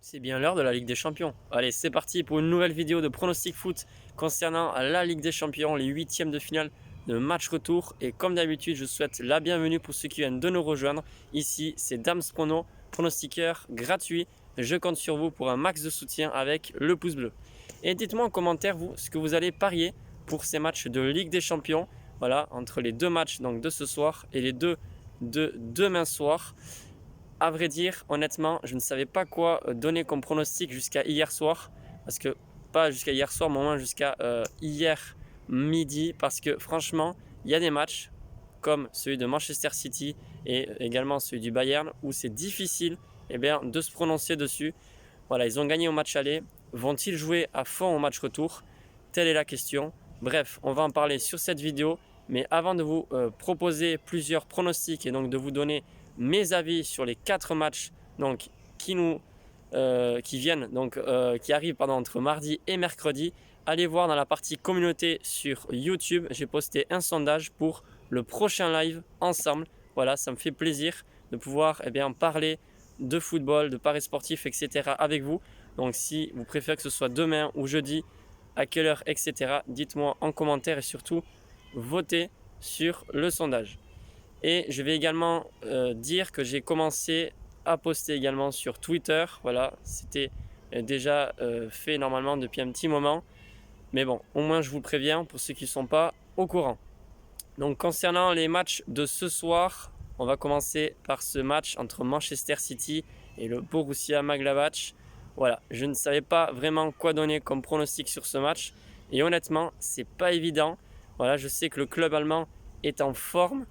C'est bien l'heure de la Ligue des Champions. Allez, c'est parti pour une nouvelle vidéo de pronostic foot concernant la Ligue des Champions, les huitièmes de finale de match retour. Et comme d'habitude, je souhaite la bienvenue pour ceux qui viennent de nous rejoindre. Ici, c'est Dams Prono, pronostiqueur gratuit. Je compte sur vous pour un max de soutien avec le pouce bleu. Et dites-moi en commentaire, vous, ce que vous allez parier pour ces matchs de Ligue des Champions. Voilà, entre les deux matchs donc, de ce soir et les deux de demain soir. À vrai dire, honnêtement, je ne savais pas quoi donner comme pronostic jusqu'à hier soir. Parce que, pas jusqu'à hier soir, mais au moins jusqu'à hier midi. Parce que franchement, il y a des matchs comme celui de Manchester City et également celui du Bayern où c'est difficile de se prononcer dessus. Voilà, ils ont gagné au match aller. Vont-ils jouer à fond au match retour? Telle est la question. Bref, on va en parler sur cette vidéo. Mais avant de vous proposer plusieurs pronostics et donc de vous donner mes avis sur les 4 matchs donc, qui arrivent entre mardi et mercredi, allez voir dans la partie communauté sur YouTube. J'ai posté un sondage pour le prochain live ensemble. Voilà, ça me fait plaisir de pouvoir parler de football, de paris sportifs, etc. avec vous. Donc si vous préférez que ce soit demain ou jeudi, à quelle heure, etc. dites-moi en commentaire et surtout votez sur le sondage. Et je vais également dire que j'ai commencé à poster également sur Twitter. Voilà, c'était déjà fait normalement depuis un petit moment. Mais bon, au moins je vous préviens pour ceux qui ne sont pas au courant. Donc concernant les matchs de ce soir, on va commencer par ce match entre Manchester City et le Borussia Mönchengladbach. Voilà, je ne savais pas vraiment quoi donner comme pronostic sur ce match. Et honnêtement, c'est pas évident. Voilà, je sais que le club allemand est en forme,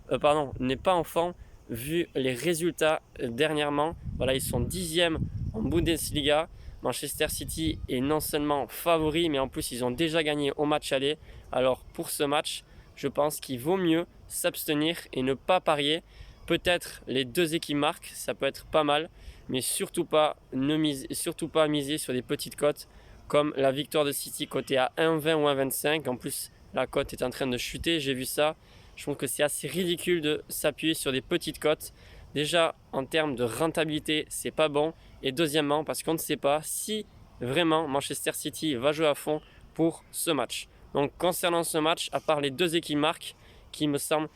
n'est pas en forme vu les résultats dernièrement. Voilà, ils sont 10e en Bundesliga. Manchester City est non seulement favori, mais en plus ils ont déjà gagné au match aller. Alors pour ce match, je pense qu'il vaut mieux s'abstenir et ne pas parier. Peut-être les deux équipes marquent, ça peut être pas mal, mais surtout pas miser sur des petites cotes comme la victoire de City cotée à 1,20 ou 1,25. En plus, la cote est en train de chuter, j'ai vu ça. Je trouve que c'est assez ridicule de s'appuyer sur des petites cotes. Déjà, en termes de rentabilité, c'est pas bon. Et deuxièmement, parce qu'on ne sait pas si vraiment Manchester City va jouer à fond pour ce match. Donc concernant ce match, à part les deux équipes marques qui me semblent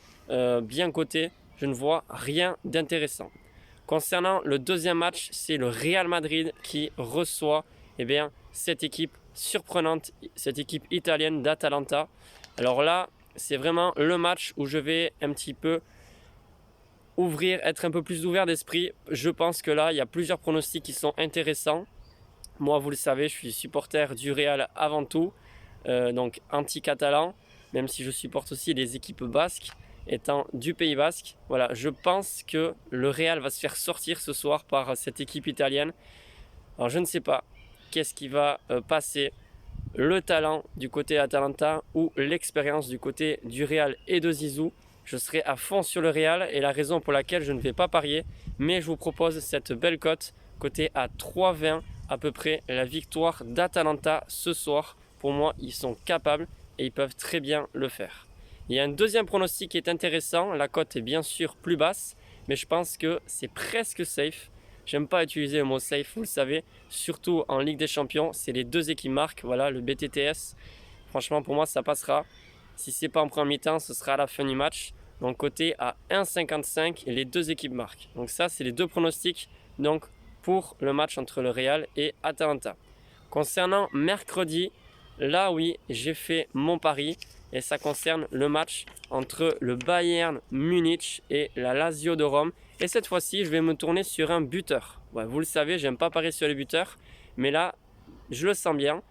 bien cotées, je ne vois rien d'intéressant. Concernant le deuxième match, c'est le Real Madrid qui reçoit cette équipe surprenante, cette équipe italienne d'Atalanta. Alors là, c'est vraiment le match où je vais un petit peu être un peu plus ouvert d'esprit. Je pense que là, il y a plusieurs pronostics qui sont intéressants. Moi, vous le savez, je suis supporter du Real avant tout, donc anti-catalan, même si je supporte aussi les équipes basques, étant du Pays Basque. Voilà, je pense que le Real va se faire sortir ce soir par cette équipe italienne. Alors, je ne sais pas qu'est-ce qui va passer. Le talent du côté Atalanta ou l'expérience du côté du Real et de Zizou. Je serai à fond sur le Real et la raison pour laquelle je ne vais pas parier, mais je vous propose cette belle cote, cotée à 3,20 à peu près, la victoire d'Atalanta ce soir. Pour moi, ils sont capables et ils peuvent très bien le faire. Il y a un deuxième pronostic qui est intéressant, la cote est bien sûr plus basse, mais je pense que c'est presque safe. J'aime pas utiliser le mot safe, vous le savez, surtout en Ligue des Champions, c'est les deux équipes marquent, voilà, le BTTS. Franchement, pour moi, ça passera. Si c'est pas en premier mi-temps, ce sera à la fin du match. Donc, côté à 1,55 et les deux équipes marquent. Donc, ça, c'est les deux pronostics donc, pour le match entre le Real et Atalanta. Concernant mercredi, là, oui, j'ai fait mon pari et ça concerne le match entre le Bayern Munich et la Lazio de Rome. Et cette fois-ci, je vais me tourner sur un buteur. Ouais, vous le savez, j'aime pas parier sur les buteurs, mais là, je le sens bien.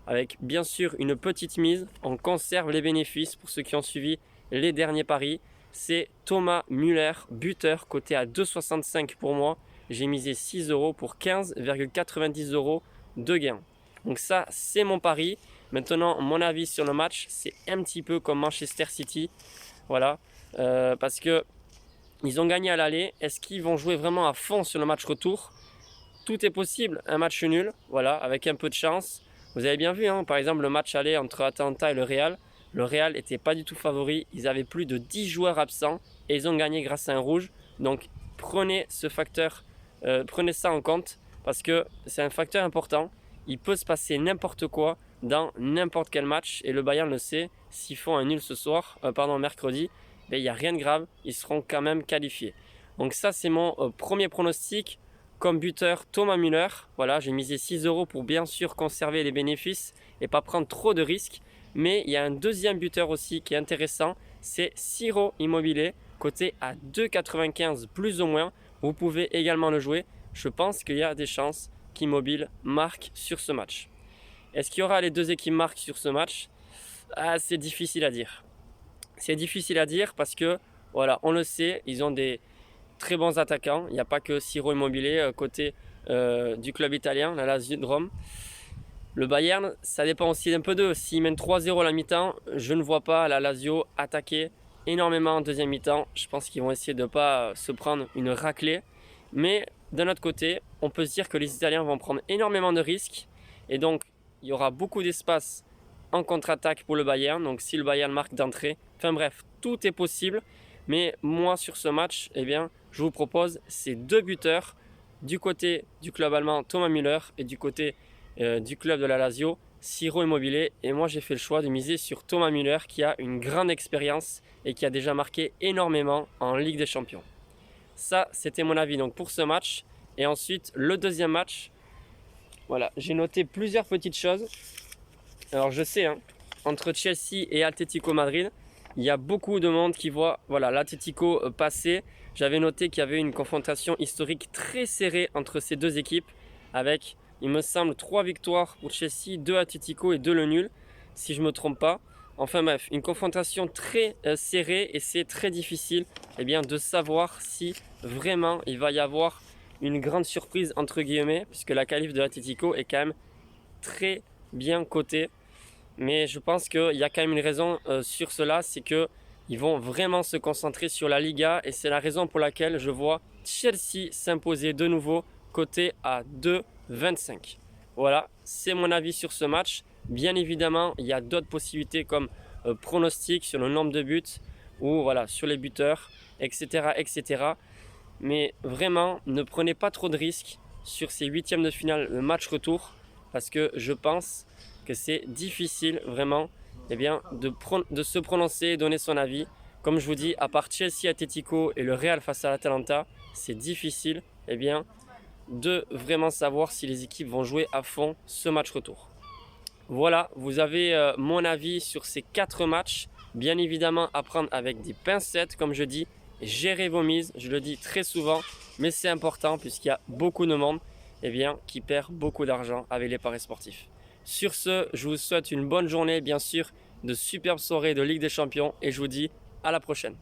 Avec bien sûr une petite mise, on conserve les bénéfices pour ceux qui ont suivi les derniers paris. C'est Thomas Müller, buteur, coté à 2,65 pour moi. J'ai misé 6 euros pour 15,90 euros de gain. Donc ça, c'est mon pari. Maintenant, mon avis sur le match, c'est un petit peu comme Manchester City. Voilà, parce que ils ont gagné à l'aller. Est-ce qu'ils vont jouer vraiment à fond sur le match retour? Tout est possible. Un match nul, voilà, avec un peu de chance. Vous avez bien vu, hein, par exemple, le match aller entre Atalanta et le Real. Le Real n'était pas du tout favori. Ils avaient plus de 10 joueurs absents et ils ont gagné grâce à un rouge. Donc, prenez ce facteur, prenez ça en compte. parce que c'est un facteur important. Il peut se passer n'importe quoi dans n'importe quel match et le Bayern le sait. S'ils font un nul ce soir, mercredi, il n'y a rien de grave, ils seront quand même qualifiés. Donc ça, c'est mon premier pronostic. Comme buteur, Thomas Müller. Voilà, j'ai misé 6 € pour bien sûr conserver les bénéfices et pas prendre trop de risques. Mais il y a un deuxième buteur aussi qui est intéressant, c'est Ciro Immobile, coté à 2,95 plus ou moins. Vous pouvez également le jouer. Je pense qu'il y a des chances qu'Immobile marque sur ce match. Est-ce qu'il y aura les deux équipes marquent sur ce match? C'est difficile à dire. C'est difficile à dire parce que, voilà, on le sait, ils ont des très bons attaquants. Il n'y a pas que Ciro Immobile côté du club italien, la Lazio de Rome. Le Bayern, ça dépend aussi d'un peu d'eux. S'ils mènent 3-0 à la mi-temps, je ne vois pas la Lazio attaquer énormément en deuxième mi-temps. Je pense qu'ils vont essayer de ne pas se prendre une raclée. Mais d'un autre côté, on peut se dire que les Italiens vont prendre énormément de risques. Et donc, il y aura beaucoup d'espace en contre-attaque pour le Bayern. Donc, si le Bayern marque d'entrée, enfin bref, tout est possible. Mais moi, sur ce match, eh bien, je vous propose ces deux buteurs. Du côté du club allemand, Thomas Müller, et du côté du club de la Lazio, Ciro Immobile. Et moi, j'ai fait le choix de miser sur Thomas Müller qui a une grande expérience et qui a déjà marqué énormément en Ligue des Champions. Ça, c'était mon avis donc pour ce match. Et ensuite, le deuxième match. Voilà, j'ai noté plusieurs petites choses. Alors, je sais, entre Chelsea et Atlético Madrid, il y a beaucoup de monde qui voit l'Atlético passer. J'avais noté qu'il y avait une confrontation historique très serrée entre ces deux équipes avec, il me semble, 3 victoires pour Chelsea, 2 Atlético et 2 le nul, si je ne me trompe pas. Enfin bref, une confrontation très serrée et c'est très difficile de savoir si vraiment il va y avoir une grande surprise entre guillemets, puisque la qualif de l'Atlético est quand même très bien cotée. Mais je pense qu'il y a quand même une raison sur cela, c'est qu'ils vont vraiment se concentrer sur la Liga et c'est la raison pour laquelle je vois Chelsea s'imposer de nouveau coté à 2,25. Voilà, c'est mon avis sur ce match. Bien évidemment, il y a d'autres possibilités comme pronostic sur le nombre de buts ou voilà, sur les buteurs, etc., etc. Mais vraiment, ne prenez pas trop de risques sur ces huitièmes de finale, le match retour, parce que je pense que c'est difficile vraiment de se prononcer et donner son avis. Comme je vous dis, à part Chelsea, Atlético et le Real face à l'Atalanta, c'est difficile de vraiment savoir si les équipes vont jouer à fond ce match retour. Voilà, vous avez mon avis sur ces 4 matchs. Bien évidemment, à prendre avec des pincettes, comme je dis. Gérez vos mises, je le dis très souvent, mais c'est important puisqu'il y a beaucoup de monde qui perd beaucoup d'argent avec les paris sportifs. Sur ce, je vous souhaite une bonne journée, bien sûr, de superbes soirées de Ligue des Champions et je vous dis à la prochaine.